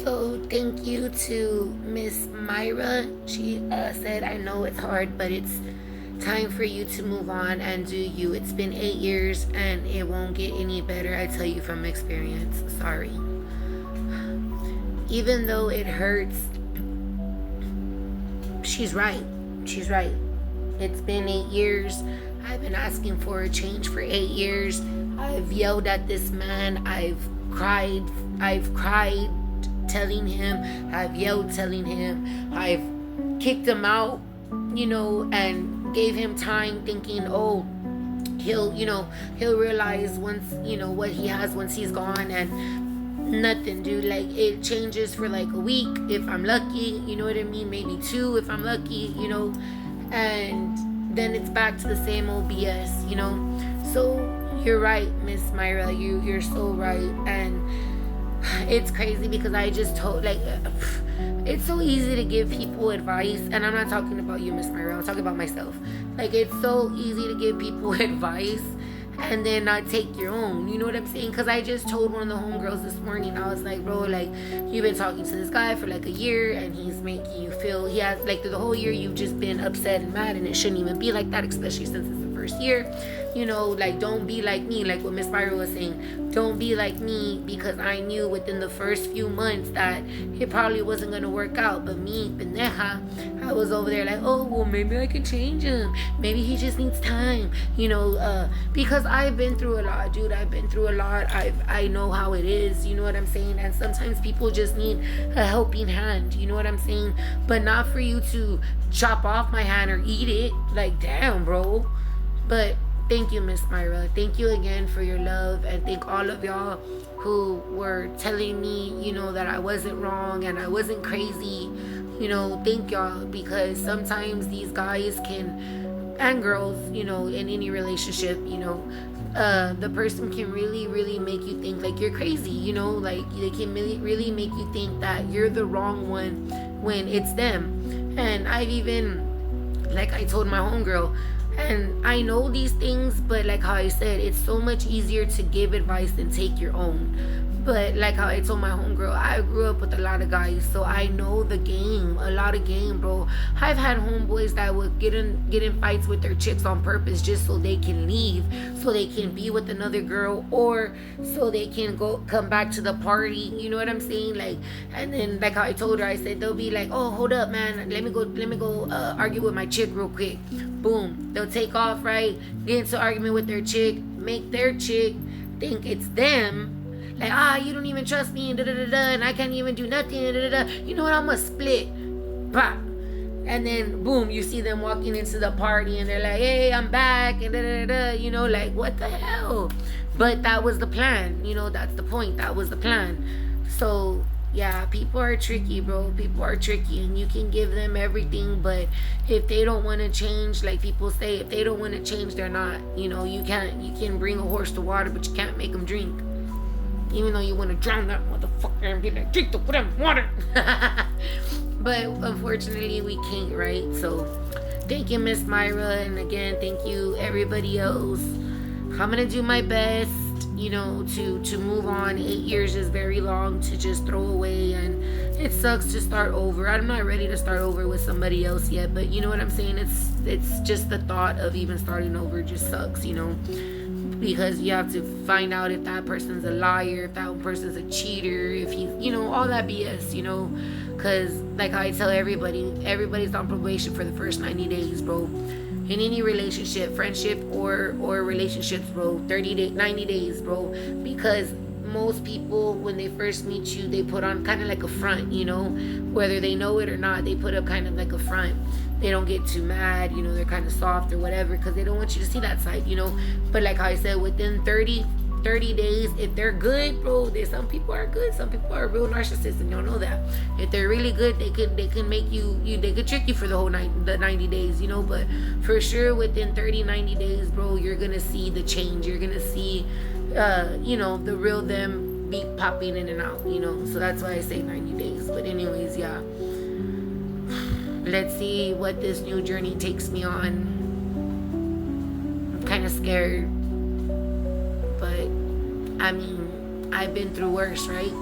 So thank you to Miss Myra. She said, I know it's hard, but it's time for you to move on and do you. It's been 8 years and it won't get any better. I tell you from experience. Sorry. Even though it hurts, she's right. She's right. It's been 8 years. I've been asking for a change for 8 years. I've yelled at this man. I've cried telling him. I've yelled telling him. I've kicked him out, and gave him time thinking, oh, he'll realize once, what he has once he's gone. And nothing, dude. Like, it changes for like a week if I'm lucky, you know what I mean? Maybe 2 if I'm lucky, and then it's back to the same old BS, So you're right, Miss Myra. You're so right. And it's crazy because I just told, like, it's so easy to give people advice, and I'm not talking about you, Miss Myra. I'm talking about myself. Like, it's so easy to give people advice and then not take your own. You know what I'm saying? Because I just told one of the homegirls this morning, I was like, bro, like, you've been talking to this guy for like a year and he's making you feel, he has, like, through the whole year you've just been upset and mad, and it shouldn't even be like that, especially since it's the first year. Like, don't be like me, like what Miss Myra was saying. Don't be like me, because I knew within the first few months that it probably wasn't going to work out. But me, pendeja, I was over there like, oh, well, maybe I can change him. Maybe he just needs time, because I've been through a lot, dude. I've been through a lot. I know how it is, you know what I'm saying? And sometimes people just need a helping hand, you know what I'm saying? But not for you to chop off my hand or eat it. Like, damn, bro. But thank you, Miss Myra. Thank you again for your love, and thank all of y'all who were telling me, that I wasn't wrong and I wasn't crazy. Thank y'all, because sometimes these guys can, and girls, in any relationship, the person can really, really make you think like you're crazy, like they can really make you think that you're the wrong one when it's them. And I've even, like I told my homegirl, and I know these things, but like how I said, it's so much easier to give advice than take your own. But like how I told my homegirl, I grew up with a lot of guys, so I know the game, a lot of game, bro. I've had homeboys that would get in fights with their chicks on purpose just so they can leave, so they can be with another girl, or so they can come back to the party. You know what I'm saying? Like, and then like how I told her, I said they'll be like, oh, hold up, man, let me go argue with my chick real quick. Boom, they'll take off, right? Get into argument with their chick, make their chick think it's them. Like, you don't even trust me, and and I can't even do nothing, You know what? I'm gonna split. Bah. And then, boom, you see them walking into the party, and they're like, hey, I'm back, and like, what the hell? But that was the plan. That's the point. That was the plan. So, yeah, people are tricky, bro. People are tricky, and you can give them everything, but if they don't want to change, like people say, if they don't want to change, they're not. You can bring a horse to water, but you can't make them drink. Even though you want to drown that motherfucker and be like, drink the damn water. But unfortunately, we can't, right? So thank you, Miss Myra. And again, thank you, everybody else. I'm going to do my best, to move on. 8 years is very long to just throw away. And it sucks to start over. I'm not ready to start over with somebody else yet. But you know what I'm saying? It's just the thought of even starting over just sucks, because you have to find out if that person's a liar, if that person's a cheater, if he's, all that BS, because like I tell everybody's on probation for the first 90 days, bro. In any relationship, friendship or relationships, bro, 90 days, bro, because most people, when they first meet you, they put on kind of like a front, whether they know it or not, they put up kind of like a front. They don't get too mad, they're kind of soft or whatever, because they don't want you to see that side, But like how I said, within 30 days, if they're good, bro, some people are good, some people are real narcissists, and y'all know that. If they're really good, they can make they could trick you for the whole 90 days, But for sure, within 90 days, bro, you're gonna see the change. You're gonna see, the real them be popping in and out, So that's why I say 90 days. But anyways, yeah. Let's see what this new journey takes me on. I'm kind of scared. But, I mean, I've been through worse, right?